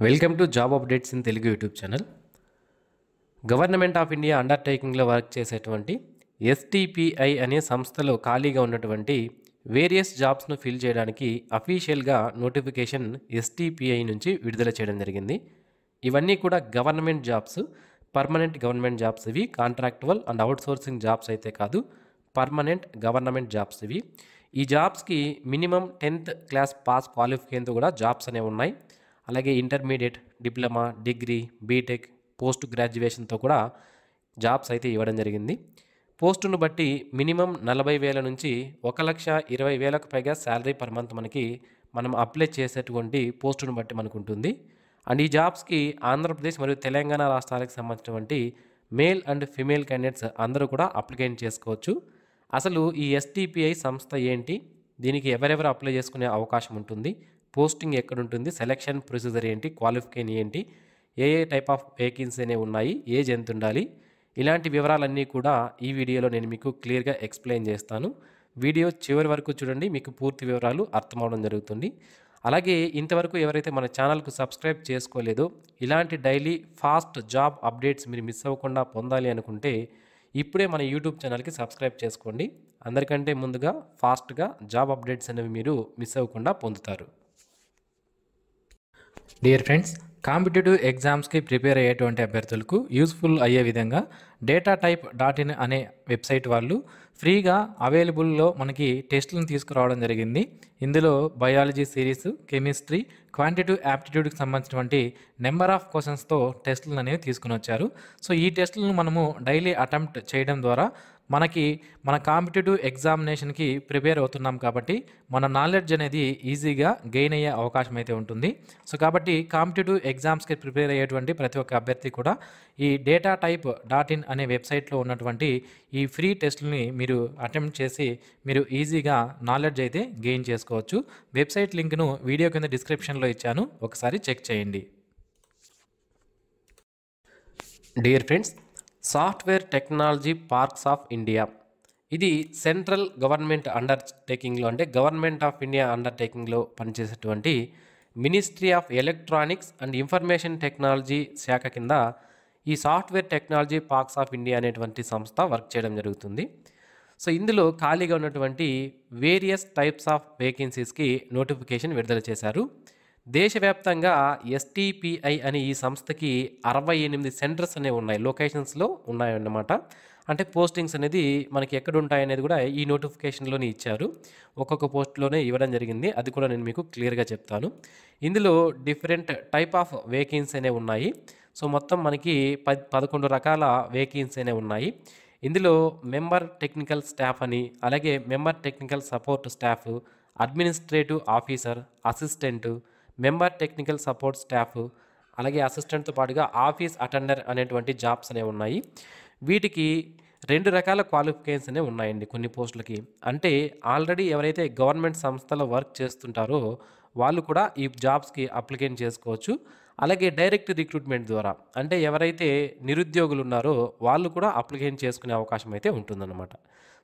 Welcome to job updates in Telugu YouTube channel. Government of India అండర్టేకింగ్లో work చేసేటువంటి STPI అనే సంస్థలో ఖాళీగా ఉన్నటువంటి వేరియస్ జాబ్స్ను ఫిల్ చేయడానికి అఫీషియల్గా నోటిఫికేషన్ ఎస్టీపీఐ నుంచి విడుదల చేయడం జరిగింది. ఇవన్నీ కూడా government jobs, permanent government jobs. ఇవి కాంట్రాక్టువల్ అండ్ అవుట్సోర్సింగ్ జాబ్స్ అయితే కాదు, పర్మనెంట్ గవర్నమెంట్ జాబ్స్ ఇవి. ఈ జాబ్స్కి మినిమం 10th క్లాస్ పాస్ క్వాలిఫికేషన్తో కూడా జాబ్స్ అనేవి ఉన్నాయి. అలాగే intermediate, diploma, degree, BTech, post గ్రాడ్యుయేషన్తో కూడా జాబ్స్ అయితే ఇవ్వడం జరిగింది. పోస్టును బట్టి మినిమం 40,000 నుంచి 1,20,000కు పైగా శాలరీ పర్ మంత్ మనం అప్లై చేసేటువంటి పోస్టును బట్టి మనకు ఉంటుంది. అండ్ ఈ జాబ్స్కి ఆంధ్రప్రదేశ్ మరియు తెలంగాణ రాష్ట్రాలకు సంబంధించినటువంటి మేల్ అండ్ ఫిమేల్ క్యాండిడేట్స్ అందరూ కూడా అప్లికేషన్ చేసుకోవచ్చు. అసలు ఈ ఎస్టీపీఐ సంస్థ ఏంటి, దీనికి ఎవరెవరు అప్లై చేసుకునే అవకాశం ఉంటుంది, పోస్టింగ్ ఎక్కడుంటుంది, సెలక్షన్ ప్రొసీజర్ ఏంటి, క్వాలిఫికేషన్ ఏంటి, ఏ టైప్ ఆఫ్ వేకెన్సీ అనేవి ఉన్నాయి, ఏజ్ ఎంత ఉండాలి, ఇలాంటి వివరాలన్నీ కూడా ఈ వీడియోలో నేను మీకు క్లియర్గా ఎక్స్ప్లెయిన్ చేస్తాను. వీడియో చివరి వరకు చూడండి, మీకు పూర్తి వివరాలు అర్థమవడం జరుగుతుంది. అలాగే ఇంతవరకు ఎవరైతే మన ఛానల్కు సబ్స్క్రైబ్ చేసుకోలేదో, ఇలాంటి డైలీ ఫాస్ట్ జాబ్ అప్డేట్స్ మీరు మిస్ అవ్వకుండా పొందాలి అనుకుంటే ఇప్పుడే మన యూట్యూబ్ ఛానల్కి సబ్స్క్రైబ్ చేసుకోండి. అందరికంటే ముందుగా ఫాస్ట్గా జాబ్ అప్డేట్స్ అనేవి మీరు మిస్ అవ్వకుండా పొందుతారు. డియర్ ఫ్రెండ్స్, కాంపిటేటివ్ ఎగ్జామ్స్కి ప్రిపేర్ అయ్యేటువంటి అభ్యర్థులకు యూస్ఫుల్ అయ్యే విధంగా datatype.in అనే వెబ్సైట్ వాళ్ళు ఫ్రీగా అవైలబుల్లో మనకి టెస్టులను తీసుకురావడం జరిగింది. ఇందులో బయాలజీ సిరీస్, కెమిస్ట్రీ, క్వాంటిటివ్ యాప్టిట్యూడ్కి సంబంధించినటువంటి నెంబర్ ఆఫ్ క్వశ్చన్స్తో టెస్టులను అనేవి తీసుకుని వచ్చారు. సో ఈ టెస్టులను మనము డైలీ అటెంప్ట్ చేయడం ద్వారా మన కాంపిటేటివ్ ఎగ్జామినేషన్కి ప్రిపేర్ అవుతున్నాం కాబట్టి మన నాలెడ్జ్ అనేది ఈజీగా గెయిన్ అయ్యే అవకాశం అయితే ఉంటుంది. సో కాబట్టి కాంపిటేటివ్ ఎగ్జామ్స్కి ప్రిపేర్ అయ్యేటువంటి ప్రతి ఒక్క అభ్యర్థి కూడా ఈ datatype.in అనే వెబ్సైట్లో ఉన్నటువంటి ఈ ఫ్రీ టెస్ట్ని మీరు అటెంప్ట్ చేసి మీరు ఈజీగా నాలెడ్జ్ అయితే గెయిన్ చేసుకోవచ్చు. వెబ్సైట్ లింక్ను వీడియో కింద డిస్క్రిప్షన్లో ఇచ్చాను, ఒకసారి చెక్ చేయండి. Dear friends, software technology parks of India, ఇది సెంట్రల్ గవర్నమెంట్ అండర్టేకింగ్లో, అంటే గవర్నమెంట్ ఆఫ్ ఇండియా అండర్టేకింగ్లో పనిచేసేటువంటి ministry of electronics and information technology శాఖ కింద ఈ software technology parks of India అనేటువంటి సంస్థ వర్క్ చేయడం జరుగుతుంది. సో ఇందులో ఖాళీగా ఉన్నటువంటి వేరియస్ టైప్స్ ఆఫ్ వేకెన్సీస్కి నోటిఫికేషన్ విడుదల చేశారు. దేశవ్యాప్తంగా ఎస్టీపీఐ అనే ఈ సంస్థకి 68 సెంటర్స్ అనేవి ఉన్నాయి, లొకేషన్స్లో ఉన్నాయన్నమాట. అంటే పోస్టింగ్స్ అనేది మనకి ఎక్కడ ఉంటాయనేది కూడా ఈ నోటిఫికేషన్లోనే ఇచ్చారు. ఒక్కొక్క పోస్ట్లోనే ఇవ్వడం జరిగింది, అది కూడా నేను మీకు క్లియర్గా చెప్తాను. ఇందులో డిఫరెంట్ టైప్ ఆఫ్ వేకెన్సీ అనేవి ఉన్నాయి. సో మొత్తం మనకి 11 రకాల వేకెన్సీ అనేవి ఉన్నాయి. ఇందులో మెంబర్ టెక్నికల్ స్టాఫ్ అని, అలాగే member technical support staff, administrative officer, assistant, member technical support staff, అలాగే అసిస్టెంట్తో పాటుగా ఆఫీస్ అటెండర్ అనేటువంటి జాబ్స్ అనేవి ఉన్నాయి. వీటికి 2 రకాల క్వాలిఫికేషన్స్ అనేవి ఉన్నాయండి కొన్ని పోస్టులకి. అంటే ఆల్రెడీ ఎవరైతే గవర్నమెంట్ సంస్థలో వర్క్ చేస్తుంటారో వాళ్ళు కూడా ఈ జాబ్స్కి అప్లికేషన్ చేసుకోవచ్చు. అలాగే డైరెక్ట్ రిక్రూట్మెంట్ ద్వారా, అంటే ఎవరైతే నిరుద్యోగులు ఉన్నారో వాళ్ళు కూడా అప్లికేషన్ చేసుకునే అవకాశం అయితే ఉంటుందన్నమాట.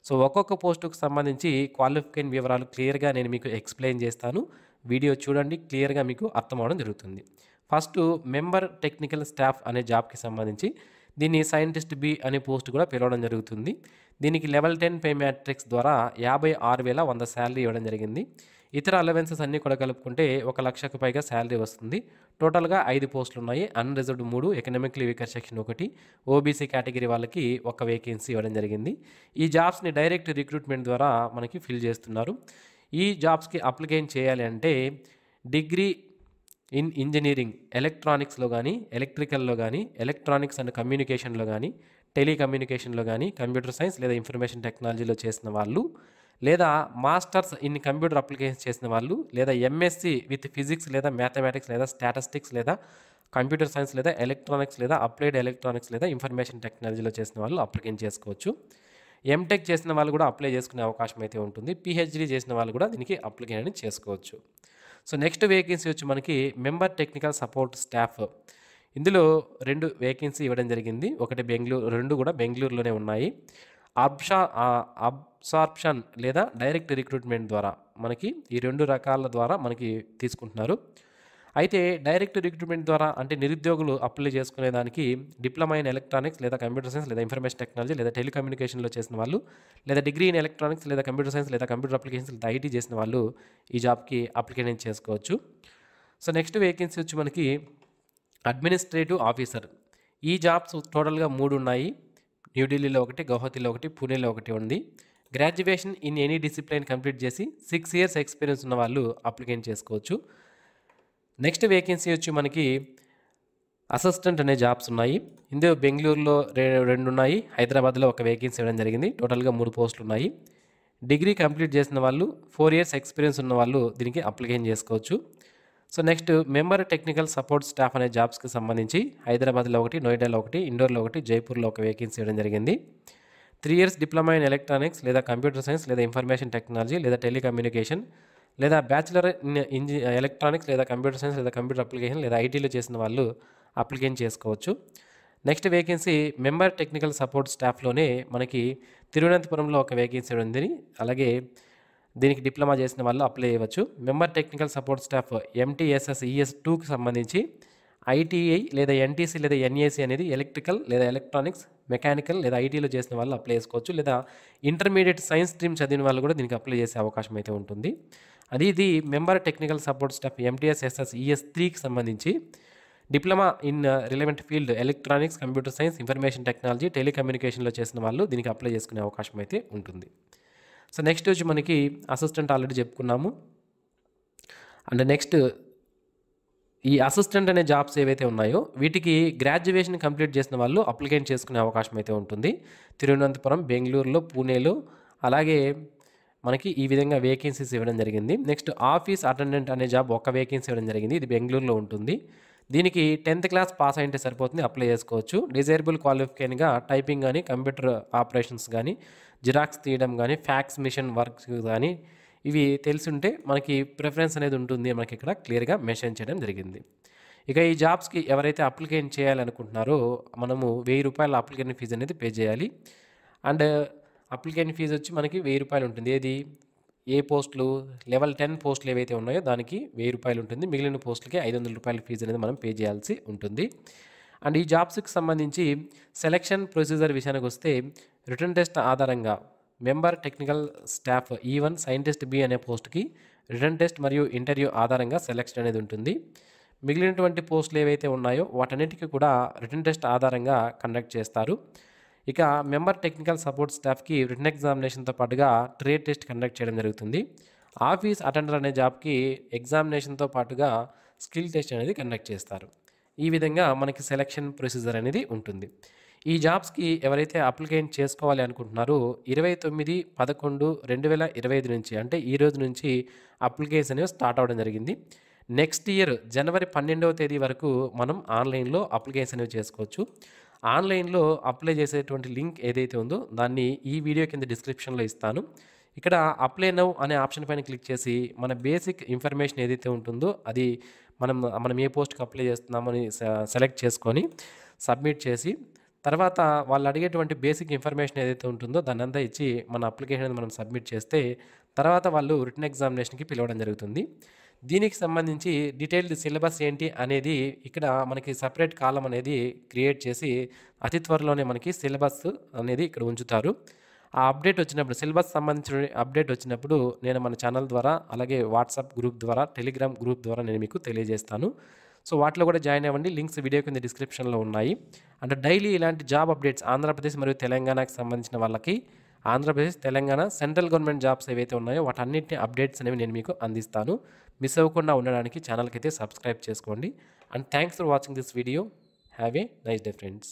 సో ఒక్కొక్క పోస్టుకు సంబంధించి క్వాలిఫికేషన్ వివరాలు క్లియర్గా నేను మీకు ఎక్స్ప్లెయిన్ చేస్తాను. వీడియో చూడండి, క్లియర్గా మీకు అర్థమవడం జరుగుతుంది. ఫస్ట్ మెంబర్ టెక్నికల్ స్టాఫ్ అనే జాబ్కి సంబంధించి దీన్ని సైంటిస్ట్ బి అనే పోస్ట్ కూడా పిలవడం జరుగుతుంది. దీనికి లెవెల్ 10 పే మ్యాట్రిక్స్ ద్వారా 56,100 శాలరీ ఇవ్వడం జరిగింది. ఇతర అలవెన్సెస్ అన్నీ కూడా కలుపుకుంటే 1,00,000కు పైగా శాలరీ వస్తుంది. టోటల్గా 5 పోస్టులు ఉన్నాయి. Unreserved 3, economically weaker section 1, OBC category వాళ్ళకి 1 వేకెన్సీ ఇవ్వడం జరిగింది. ఈ జాబ్స్ని డైరెక్ట్ రిక్రూట్మెంట్ ద్వారా మనకి ఫిల్ చేస్తున్నారు. ఈ జాబ్స్కి అప్లికేషన్ చేయాలి అంటే డిగ్రీ ఇన్ ఇంజనీరింగ్, ఎలక్ట్రానిక్స్లో కానీ, ఎలక్ట్రికల్లో కానీ, ఎలక్ట్రానిక్స్ అండ్ కమ్యూనికేషన్లో కానీ, టెలికమ్యూనికేషన్లో కానీ, కంప్యూటర్ సైన్స్ లేదా ఇన్ఫర్మేషన్ టెక్నాలజీలో చేసిన వాళ్ళు, లేదా మాస్టర్స్ ఇన్ కంప్యూటర్ అప్లికేషన్స్ చేసిన వాళ్ళు, లేదా ఎంఎస్సి విత్ ఫిజిక్స్ లేదా మ్యాథమెటిక్స్ లేదా స్టాటిస్టిక్స్ లేదా కంప్యూటర్ సైన్స్ లేదా ఎలక్ట్రానిక్స్ లేదా అప్లైడ్ ఎలక్ట్రానిక్స్ లేదా ఇన్ఫర్మేషన్ టెక్నాలజీలో చేసిన వాళ్ళు అప్లికేషన్ చేసుకోవచ్చు. ఎంటెక్ చేసిన వాళ్ళు కూడా అప్లై చేసుకునే అవకాశం అయితే ఉంటుంది. పిహెచ్డీ చేసిన వాళ్ళు కూడా దీనికి అప్లికేషన్ చేసుకోవచ్చు. సో నెక్స్ట్ వేకెన్సీ వచ్చి మనకి మెంబర్ టెక్నికల్ సపోర్ట్ స్టాఫ్. ఇందులో 2 వేకెన్సీ ఇవ్వడం జరిగింది. ఒకటి బెంగళూరు, 2 కూడా బెంగళూరులోనే ఉన్నాయి. అబ్సార్ప్షన్ లేదా డైరెక్ట్ రిక్రూట్మెంట్ ద్వారా మనకి ఈ 2 రకాల ద్వారా మనకి తీసుకుంటున్నారు. అయితే డైరెక్ట్ రిక్రూట్మెంట్ ద్వారా అంటే నిరుద్యోగులు అప్లై చేసుకునేదానికి డిప్లొమా ఇన్ ఎలక్ట్రానిక్స్ లేదా కంప్యూటర్ సైన్స్ లేదా ఇన్ఫర్మేషన్ టెక్నాలజీ లేదా టెలికమ్యూనికేషన్లో చేసిన వాళ్ళు లేదా డిగ్రీ ఇన్ ఎలక్ట్రానిక్స్ లేదా కంప్యూటర్ సైన్స్ లేదా కంప్యూటర్ అప్లికేషన్స్ లేదా ఐటీ చేసిన వాళ్ళు ఈ జాబ్కి అప్లికేషన్ చేసుకోవచ్చు. సో నెక్స్ట్ వేకెన్సీ వచ్చి మనకి అడ్మినిస్ట్రేటివ్ ఆఫీసర్. ఈ జాబ్స్ టోటల్గా 3 ఉన్నాయి. న్యూఢిల్లీలో ఒకటి, గౌహతిలో ఒకటి, పూణేలో ఒకటి ఉంది. Graduation in any discipline complete చేసి 6 years ఎక్స్పీరియన్స్ ఉన్న వాళ్ళు అప్లికేషన్ చేసుకోవచ్చు. నెక్స్ట్ వేకెన్సీ వచ్చి మనకి అసిస్టెంట్ అనే జాబ్స్ ఉన్నాయి. ఇందులో బెంగళూరులో 2 ఉన్నాయి, హైదరాబాద్లో ఒక వేకెన్సీ ఇవ్వడం జరిగింది. టోటల్గా 3 పోస్టులు ఉన్నాయి. డిగ్రీ కంప్లీట్ చేసిన వాళ్ళు 4 years ఎక్స్పీరియన్స్ ఉన్న వాళ్ళు దీనికి అప్లికేషన్ చేసుకోవచ్చు. So next member technical support staff అనే జాబ్స్కి సంబంధించి హైదరాబాద్లో ఒకటి, నోయిడాలో ఒకటి, ఇండోర్లో ఒకటి, జైపూర్లో ఒక వేకెన్సీ ఇవ్వడం జరిగింది. 3 years డిప్లొమా ఇన్ ఎలక్ట్రానిక్స్ లేదా కంప్యూటర్ సైన్స్ లేదా ఇన్ఫర్మేషన్ టెక్నాలజీ లేదా టెలికమ్యూనికేషన్ లేదా బ్యాచిలర్ ఇన్ ఎలక్ట్రానిక్స్ లేదా కంప్యూటర్ సైన్స్ లేదా కంప్యూటర్ అప్లికేషన్ లేదా ఐటీలో చేసిన వాళ్ళు అప్లికేషన్ చేసుకోవచ్చు. Next vacancy member technical support స్టాఫ్లోనే మనకి తిరువనంతపురంలో ఒక వేకెన్సీ ఉంది. అలాగే దీనికి డిప్లొమా చేసిన వాళ్ళు అప్లై చేయవచ్చు. మెంబర్ టెక్నికల్ సపోర్ట్ స్టాఫ్ MTSS-ES2కి సంబంధించి ITI లేదా NTC లేదా NAC అనేది ఎలక్ట్రికల్ లేదా ఎలక్ట్రానిక్స్, మెకానికల్ లేదా ఐటీలో చేసిన వాళ్ళు అప్లై చేసుకోవచ్చు. లేదా ఇంటర్మీడియట్ సైన్స్ స్ట్రీమ్ చదివిన వాళ్ళు కూడా దీనికి అప్లై చేసే అవకాశం అయితే ఉంటుంది. ఇది మెంబర్ టెక్నికల్ సపోర్ట్ స్టాఫ్ MTSS-ES3కి సంబంధించి diploma in relevant field electronics, computer science, information technology, టెలికమ్యూనికేషన్లో చేసిన వాళ్ళు దీనికి అప్లై చేసుకునే అవకాశం అయితే ఉంటుంది. సో నెక్స్ట్ వచ్చి మనకి అసిస్టెంట్ ఆల్రెడీ చెప్పుకున్నాము. అండ్ నెక్స్ట్ ఈ అసిస్టెంట్ అనే జాబ్స్ ఏవైతే ఉన్నాయో వీటికి గ్రాడ్యుయేషన్ కంప్లీట్ చేసిన వాళ్ళు అప్లికేషన్ చేసుకునే అవకాశం అయితే ఉంటుంది. తిరువనంతపురం, బెంగళూరులో, పూణేలో అలాగే మనకి ఈ విధంగా వేకెన్సీస్ ఇవ్వడం జరిగింది. నెక్స్ట్ ఆఫీస్ అటెండెంట్ అనే జాబ్ ఒక వేకెన్సీ ఇవ్వడం జరిగింది. ఇది బెంగళూరులో ఉంటుంది. దీనికి 10th class పాస్ అయితే సరిపోతుంది, అప్లై చేసుకోవచ్చు. డిజైరబుల్ క్వాలిఫికేషన్గా టైపింగ్ కానీ, కంప్యూటర్ ఆపరేషన్స్ కానీ, జిరాక్స్ తీయడం కానీ, ఫ్యాక్స్ మిషన్ వర్క్స్ కానీ ఇవి తెలిసి ఉంటే మనకి ప్రిఫరెన్స్ అనేది ఉంటుంది. మనకి ఇక్కడ క్లియర్గా మెన్షన్ చేయడం జరిగింది. ఇక ఈ జాబ్స్కి ఎవరైతే అప్లికేషన్ చేయాలనుకుంటున్నారో మనము ₹1000 అప్లికేషన్ ఫీజు అనేది పే చేయాలి. అండ్ అప్లికేషన్ ఫీజు వచ్చి మనకి ₹1000 ఉంటుంది. ఏది ఏ పోస్టులు లెవెల్ 10 పోస్టులు ఏవైతే ఉన్నాయో దానికి ₹1000 ఉంటుంది. మిగిలిన పోస్టులకి ₹500 ఫీజు అనేది మనం పే చేయాల్సి ఉంటుంది. అండ్ ఈ జాబ్స్కి సంబంధించి సెలక్షన్ ప్రొసీజర్ విషయానికి వస్తే రిటన్ టెస్ట్ ఆధారంగా member technical staff E1 scientist B అనే పోస్ట్కి రిటన్ టెస్ట్ మరియు ఇంటర్వ్యూ ఆధారంగా సెలక్షన్ అనేది ఉంటుంది. మిగిలినటువంటి పోస్టులు ఏవైతే ఉన్నాయో వాటన్నిటికీ కూడా రిటన్ టెస్ట్ ఆధారంగా కండక్ట్ చేస్తారు. ఇక మెంబర్ టెక్నికల్ సపోర్ట్ స్టాఫ్కి రిటన్ ఎగ్జామినేషన్తో పాటుగా ట్రేడ్ టెస్ట్ కండక్ట్ చేయడం జరుగుతుంది. ఆఫీస్ అటెండర్ అనే జాబ్కి ఎగ్జామినేషన్తో పాటుగా స్కిల్ టెస్ట్ అనేది కండక్ట్ చేస్తారు. ఈ విధంగా మనకి సెలక్షన్ ప్రొసీజర్ అనేది ఉంటుంది. ఈ జాబ్స్కి ఎవరైతే అప్లికేషన్ చేసుకోవాలి అనుకుంటున్నారో 29/11/2025 నుంచి అంటే ఈ రోజు నుంచి అప్లికేషన్ స్టార్ట్ అవ్వడం జరిగింది. నెక్స్ట్ ఇయర్ జనవరి 12వ తేదీ వరకు మనం ఆన్లైన్లో అప్లికేషన్ అనేవి చేసుకోవచ్చు. ఆన్లైన్లో అప్లై చేసేటువంటి లింక్ ఏదైతే ఉందో దాన్ని ఈ వీడియో కింద డిస్క్రిప్షన్లో ఇస్తాను. ఇక్కడ అప్లై నౌ అనే ఆప్షన్ పైన క్లిక్ చేసి మన బేసిక్ ఇన్ఫర్మేషన్ ఏదైతే ఉంటుందో అది మనం ఏ పోస్ట్కి అప్లై చేస్తున్నామని సెలెక్ట్ చేసుకొని సబ్మిట్ చేసి తర్వాత వాళ్ళు అడిగేటువంటి బేసిక్ ఇన్ఫర్మేషన్ ఏదైతే ఉంటుందో దాన్ని అంతా ఇచ్చి మన అప్లికేషన్ అనేది మనం సబ్మిట్ చేస్తే తర్వాత వాళ్ళు రిటన్ ఎగ్జామినేషన్కి పిలవడం జరుగుతుంది. దీనికి సంబంధించి డీటెయిల్డ్ సిలబస్ ఏంటి అనేది ఇక్కడ మనకి సపరేట్ కాలం అనేది క్రియేట్ చేసి అతి త్వరలోనే మనకి సిలబస్ అనేది ఇక్కడ ఉంచుతారు. ఆ అప్డేట్ వచ్చినప్పుడు సిలబస్ సంబంధించిన అప్డేట్ వచ్చినప్పుడు నేను మన ఛానల్ ద్వారా అలాగే వాట్సాప్ గ్రూప్ ద్వారా, టెలిగ్రామ్ గ్రూప్ ద్వారా నేను మీకు తెలియజేస్తాను. సో వాటిలో కూడా జాయిన్ అవ్వండి. లింక్స్ వీడియో కింద డిస్క్రిప్షన్లో ఉన్నాయి. అంటే డైలీ ఇలాంటి జాబ్ అప్డేట్స్ ఆంధ్రప్రదేశ్ మరియు తెలంగాణకు సంబంధించిన వాళ్ళకి Andhra Pradesh, Telangana central government jobs ఏవైతే ఉన్నాయో వాటన్నిటిని అప్డేట్స్ అనేవి నేను మీకు అందిస్తాను. మిస్ అవ్వకుండా ఉండడానికి ఛానల్కి అయితే సబ్స్క్రైబ్ చేసుకోండి. And thanks for watching this video. Have a nice day friends.